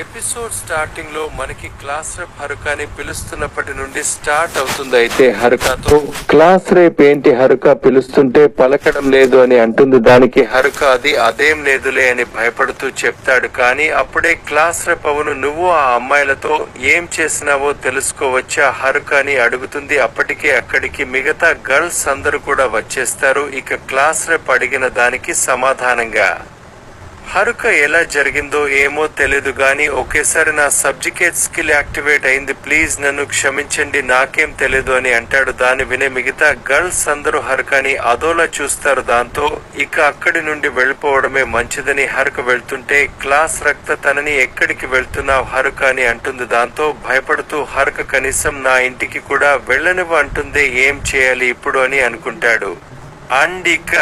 Episode starting లో మనకి class rape హరుకాని పిలుస్తున్నప్పటి నుండి స్టార్ట్ అవుతుంది. అయితే హరుకాతో క్లాస్ రేప్ ఏంటి, హరుక పిలుస్తుంటే పలకడం లేదు అని అంటుంది. దానికి హరుక అదేం లేదులే అని భయపడుతూ చెప్తాడు. కానీ అప్పుడే క్లాస్ రేప్ అవును, నువ్వు ఆ అమ్మాయిలతో ఏం చేసినావో తెలుసుకోవచ్చా హరుక అని అడుగుతుంది. అప్పటికే అక్కడికి మిగతా గర్ల్స్ అందరూ కూడా వచ్చేస్తారు. ఇక క్లాస్ రేప్ అడిగిన దానికి సమాధానంగా హరుక ఎలా జరిగిందో ఏమో తెలీదు గాని ఒకేసారి నా సబ్జికేట్ స్కిల్ యాక్టివేట్ అయింది, ప్లీజ్ నన్ను క్షమించండి, నాకేం తెలీదు అని అంటాడు. దాని వినే మిగతా గర్ల్స్ అందరూ హరుకని అదోలా చూస్తారు. దాంతో ఇక అక్కడి నుండి వెళ్ళిపోవడమే మంచిదని హరుక వెళ్తుంటే క్లాస్ రక్త తనని ఎక్కడికి వెళ్తున్నావు హరుక అని అంటుంది. దాంతో భయపడుతూ హరుక కనీసం నా ఇంటికి కూడా వెళ్ళనివ్వు అంటుంది. ఏం చేయాలి ఇప్పుడు అని అనుకుంటాడు. అండ్ ఇక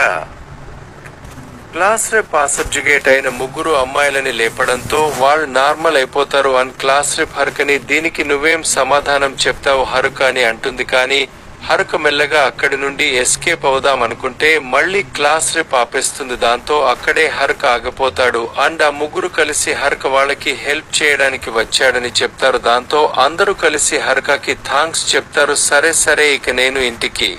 క్లాస్ రేప్ సబ్జుగేట్ అయిన ముగ్గురు అమ్మాయిలని లేపడంతో వాళ్ళు నార్మల్ అయిపోతారు అని క్లాస్ రేప్ హరుకని దీనికి నువ్వేం సమాధానం చెప్తావు హరుక అని అంటుంది. కానీ హరుక మెల్లగా అక్కడి నుండి ఎస్కేప్ అవుదాం అనుకుంటే మళ్ళీ క్లాస్ రేప్ ఆపేస్తుంది. దాంతో అక్కడే హరుక ఆగిపోతాడు. అండ్ ఆ ముగ్గురు కలిసి హరుక వాళ్ళకి హెల్ప్ చేయడానికి వచ్చాడని చెప్తారు. దాంతో అందరూ కలిసి హరుకకి థాంక్స్ చెప్తారు. సరే ఇక నేను ఇంటికి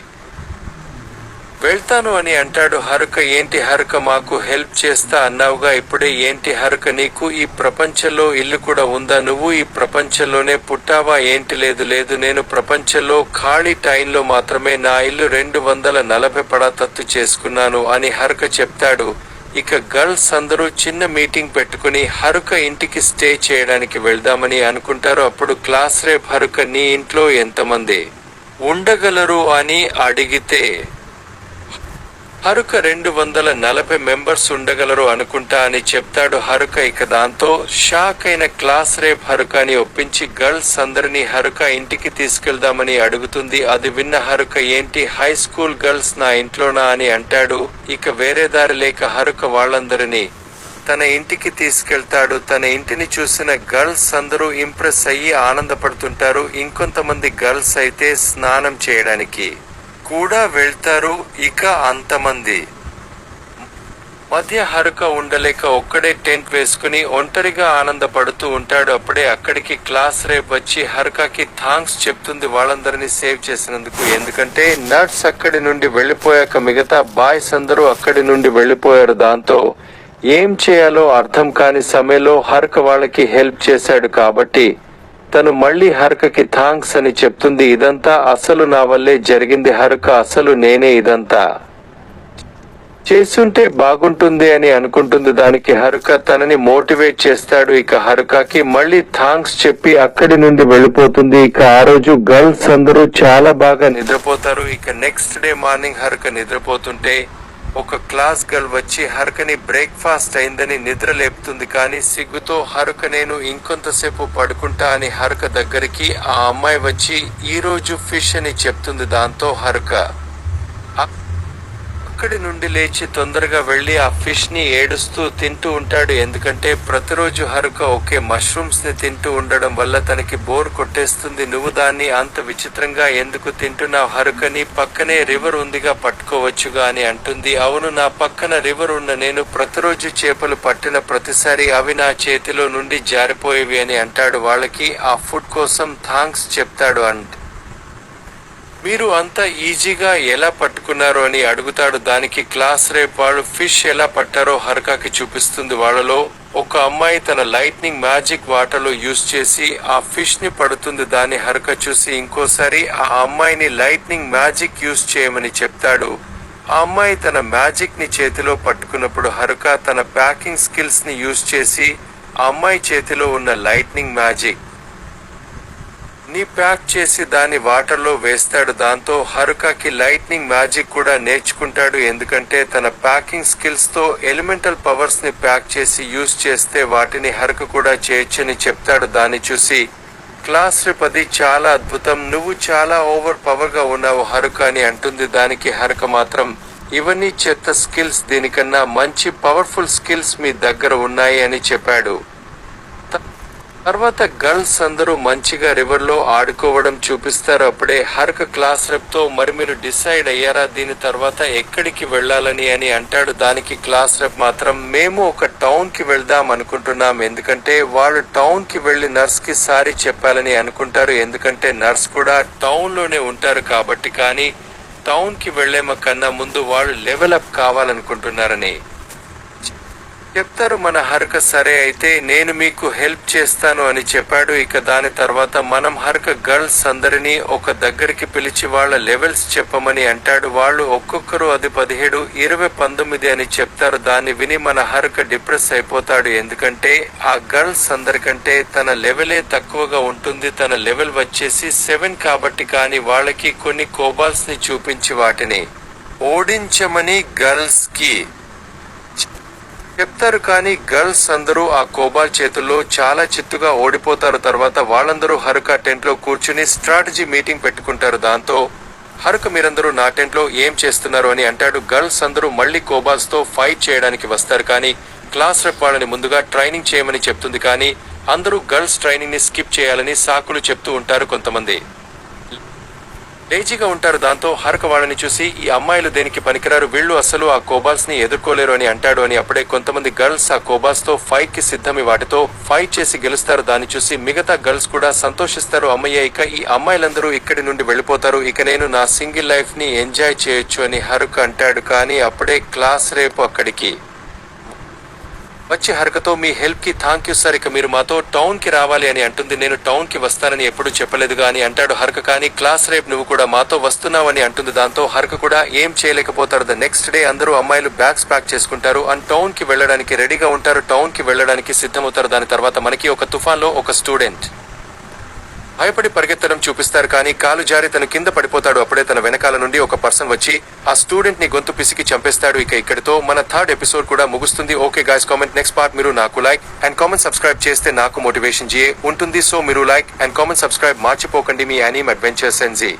వెళ్తాను అని అంటాడు. హరుక ఏంటి హరుక, మాకు హెల్ప్ చేస్తా అన్నావుగా, ఇప్పుడే ఏంటి హరుక, నీకు ఈ ప్రపంచంలో ఇల్లు కూడా ఉందా, నువ్వు ఈ ప్రపంచంలోనే పుట్టావా ఏంటి? లేదు నేను ప్రపంచంలో ఖాళీ టైంలో మాత్రమే నా ఇల్లు 240 పడతత్తు చేసుకున్నాను అని హరుక చెప్తాడు. ఇక గర్ల్స్ అందరూ చిన్న మీటింగ్ పెట్టుకుని హరుక ఇంటికి స్టే చేయడానికి వెళ్దామని అనుకుంటారు. అప్పుడు క్లాస్ రేప్ హరుక నీ ఇంట్లో ఎంతమంది ఉండగలరు అని అడిగితే హరుక 240 మెంబర్స్ ఉండగలరు అనుకుంటా అని చెప్తాడు హరుక. ఇక దాంతో షాక్ అయిన క్లాస్ రేప్ హరుకని ఒప్పించి గర్ల్స్ అందరినీ హరుక ఇంటికి తీసుకెళ్దామని అడుగుతుంది. అది విన్న హరుక ఏంటి హై స్కూల్ గర్ల్స్ నా ఇంట్లోనా అని అంటాడు. ఇక వేరే దారి లేక హరుక వాళ్ళందరినీ తన ఇంటికి తీసుకెళ్తాడు. తన ఇంటిని చూసిన గర్ల్స్ అందరూ ఇంప్రెస్ అయ్యి ఆనందపడుతుంటారు. ఇంకొంతమంది గర్ల్స్ అయితే స్నానం చేయడానికి కూడా వెళ్తారు. ఇక అంతమంది మధ్య హరుక ఉండలేక ఒక్కడే టెంట్ వేసుకుని ఒంటరిగా ఆనందపడుతూ ఉంటాడు. అప్పుడే అక్కడికి క్లాస్ రేప్ వచ్చి హరుకకి థాంక్స్ చెప్తుంది వాళ్ళందరినీ సేవ్ చేసినందుకు. ఎందుకంటే నట్స్ అక్కడి నుండి వెళ్లిపోయాక మిగతా బాయ్స్ అందరూ అక్కడి నుండి వెళ్లిపోయారు. దాంతో ఏం చేయాలో అర్థం కాని సమయంలో హరుక వాళ్ళకి హెల్ప్ చేశాడు కాబట్టి తను మళ్ళీ హరుకకి థాంక్స్ అని చెప్తుంది. ఇదంతా అసలు నా వల్లే జరిగింది హరుక, అసలు నేనే ఇదంతా చేసుంటే బాగుంటుంది అని అనుకుంటుంది. దానికి హరుక తనని మోటివేట్ చేస్తాడు. ఇక హరుకకి మళ్ళీ థాంక్స్ చెప్పి అక్కడి నుండి వెళ్ళిపోతుంది. ఇక ఆ రోజు గర్ల్స్ అందరూ చాలా బాగా నిద్రపోతారు. ఇక నెక్స్ట్ డే మార్నింగ్ హరుక నిద్రపోతుంటే ఒక క్లాస్ గర్ల్ వచ్చి హరుకని బ్రేక్ఫాస్ట్ అయిందని నిద్ర లేపుతుంది. కానీ సిగ్గుతో హరుక నేను ఇంకొంతసేపు పడుకుంటా అని హరుక దగ్గరికి ఆ అమ్మాయి వచ్చి ఈ రోజు ఫిష్ అని చెప్తుంది. దాంతో హరుక అక్కడి నుండి లేచి తొందరగా వెళ్లి ఆ ఫిష్ ని ఏడుస్తూ తింటూ ఉంటాడు. ఎందుకంటే ప్రతిరోజు హరుక ఒకే మష్రూమ్స్ ని తింటూ ఉండడం వల్ల తనకి బోర్ కొట్టేస్తుంది. నువ్వు దాన్ని అంత విచిత్రంగా ఎందుకు తింటున్నావు హరుక, నీ పక్కనే రివర్ ఉందిగా పట్టుకోవచ్చుగా అని అంటుంది. అవును, నా పక్కన రివర్ ఉన్న నేను ప్రతిరోజు చేపలు పట్టిన ప్రతిసారి అవి నా చేతిలో నుండి జారిపోయేవి అని అంటాడు. వాళ్ళకి ఆ ఫుడ్ కోసం థాంక్స్ చెప్తాడు. అండ్ మీరు అంత ఈజీగా ఎలా పట్టుకున్నారు అని అడుగుతాడు. దానికి క్లాస్ రేప్ వాళ్ళు ఫిష్ ఎలా పట్టారో హరుకకి చూపిస్తుంది. వాళ్ళలో ఒక అమ్మాయి తన లైట్నింగ్ మ్యాజిక్ వాటర్లో యూజ్ చేసి ఆ ఫిష్ ని పడుతుంది. దాన్ని హరుక చూసి ఇంకోసారి ఆ అమ్మాయిని లైట్నింగ్ మ్యాజిక్ యూజ్ చేయమని చెప్తాడు. ఆ అమ్మాయి తన మ్యాజిక్ ని చేతిలో పట్టుకున్నప్పుడు హరుక తన ప్యాకింగ్ స్కిల్స్ ని యూజ్ చేసి ఆ అమ్మాయి చేతిలో ఉన్న లైట్నింగ్ మ్యాజిక్ ని ప్యాక్ చేసి దాన్ని వాటర్లో వేస్తాడు. దాంతో హరుకకి లైట్నింగ్ మ్యాజిక్ కూడా నేర్చుకుంటాడు. ఎందుకంటే తన ప్యాకింగ్ స్కిల్స్ తో ఎలిమెంటల్ పవర్స్ ని ప్యాక్ చేసి యూజ్ చేస్తే వాటిని హరుక కూడా చేయొచ్చని చెప్తాడు. దాన్ని చూసి క్లాస్ రేప్ అది చాలా అద్భుతం, నువ్వు చాలా ఓవర్ పవర్ గా ఉన్నావు హరుక అని అంటుంది. దానికి హరుక మాత్రం ఇవన్నీ చెత్త స్కిల్స్, దీనికన్నా మంచి పవర్ఫుల్ స్కిల్స్ మీ దగ్గర ఉన్నాయి అని చెప్పాడు. తర్వాత గర్ల్స్ అందరూ మంచిగా రివర్ లో ఆడుకోవడం చూపిస్తారు. అప్పుడే హర్క క్లాస్ రెప్ తో మరి మీరు డిసైడ్ అయ్యారా దీని తర్వాత ఎక్కడికి వెళ్ళాలని అని అంటాడు. దానికి క్లాస్ రెప్ మాత్రం మేము ఒక టౌన్ కి వెళ్దాం అనుకుంటున్నాం, ఎందుకంటే వాళ్ళు టౌన్ కి వెళ్లి నర్స్ కి సారీ చెప్పాలని అనుకుంటారు, ఎందుకంటే నర్స్ కూడా టౌన్ లోనే ఉంటారు కాబట్టి. కానీ టౌన్ కి వెళ్లేమ కన్నా ముందు వాళ్ళు లెవెల్ అప్ కావాలనుకుంటున్నారని చెప్తారు. మన హర్క సరే అయితే నేను మీకు హెల్ప్ చేస్తాను అని చెప్పాడు. ఇక దాని తర్వాత మనం హర్క గర్ల్స్ అందరినీ ఒక దగ్గరికి పిలిచి వాళ్ళ లెవెల్స్ చెప్పమని అంటాడు. వాళ్ళు ఒక్కొక్కరు అది 17, 20, 19 అని చెప్తారు. దాన్ని విని మన హర్క డిప్రెస్ అయిపోతాడు, ఎందుకంటే ఆ గర్ల్స్ అందరికంటే తన లెవెలే తక్కువగా ఉంటుంది. తన లెవెల్ వచ్చేసి 7 కాబట్టి. కానీ వాళ్ళకి కొన్ని కోబాల్స్ ని చూపించి వాటిని ఓడించమని గర్ల్స్ కి చెప్తారు. కానీ గర్ల్స్ అందరూ ఆ కోబాల్ చేతుల్లో చాలా చిత్తుగా ఓడిపోతారు. తర్వాత వాళ్ళందరూ హరుక టెంట్ లో కూర్చుని స్ట్రాటజీ మీటింగ్ పెట్టుకుంటారు. దాంతో హరుక మీరందరూ నా టెంట్ లో ఏం చేస్తున్నారు అని అంటాడు. గర్ల్స్ అందరూ మళ్ళీ కోబాల్స్ తో ఫైట్ చేయడానికి వస్తారు. కానీ క్లాస్ రెప్ వాళ్ళని ముందుగా ట్రైనింగ్ చేయమని చెప్తుంది. కానీ అందరూ గర్ల్స్ ట్రైనింగ్ ని స్కిప్ చేయాలని సాకులు చెప్తూ ఉంటారు. కొంతమంది లేజీగా ఉంటారు. దాంతో హర్క వాళ్ళని చూసి ఈ అమ్మాయిలు దేనికి పనికిరారు, వీళ్ళు అసలు ఆ కోబాల్స్ ని ఎదుర్కోలేరు అని అంటాడు. అని అప్పుడే కొంతమంది గర్ల్స్ ఆ కోబాల్స్ తో ఫైట్ కి సిద్ధమి వాటితో ఫైట్ చేసి గెలుస్తారు. దాన్ని చూసి మిగతా గర్ల్స్ కూడా సంతోషిస్తారు. అమ్మయ్య, ఇక ఈ అమ్మాయిలందరూ ఇక్కడి నుండి వెళ్లిపోతారు, ఇక నేను నా సింగిల్ లైఫ్ ని ఎంజాయ్ చేయొచ్చు అని హరుక అంటాడు. కానీ అప్పుడే క్లాస్ రేపు అక్కడికి వచ్చి హర్కతో మీ హెల్ప్ కి థ్యాంక్ యూ సార్, ఇక మీరు మాతో టౌన్ కి రావాలి అని అంటుంది. నేను టౌన్ కి వస్తానని ఎప్పుడు చెప్పలేదుగా అని అంటాడు హర్క. కానీ క్లాస్ రేపు నువ్వు కూడా మాతో వస్తున్నావని అంటుంది. దాంతో హర్క కూడా ఏం చేయలేకపోతాడు. ద నెక్స్ట్ డే అందరూ అమ్మాయిలు బ్యాగ్స్ ప్యాక్ చేసుకుంటారు అండ్ టౌన్ కి వెళ్లడానికి రెడీగా ఉంటారు. టౌన్ కి వెళ్లడానికి సిద్ధమవుతారు. దాని తర్వాత మనకి ఒక తుఫాన్ లో ఒక స్టూడెంట్ భయపడి పరిగెత్తడం చూపిస్తారు. కానీ కాలు జారి తను కింద పడిపోతాడు. అప్పుడే తన వెనకాల నుండి ఒక పర్సన్ వచ్చి ఆ స్టూడెంట్ ని గొంతు పిసికి చంపేస్తాడు. ఇక ఇక్కడితో మన 3rd ఎపిసోడ్ కూడా ముగుస్తుంది. Okay guys, comment next part. మీరు నాకు లైక్ అండ్ కామెంట్ సబ్స్క్రైబ్ చేస్తే నాకు మోటివేషన్ ఉంటుంది. సో మీరు లైక్ అండ్ కామెంట్ సబ్స్క్రైబ్ మర్చిపోకండి. మీ యానిమ్ అడ్వెంచర్స్ ఎన్జీ.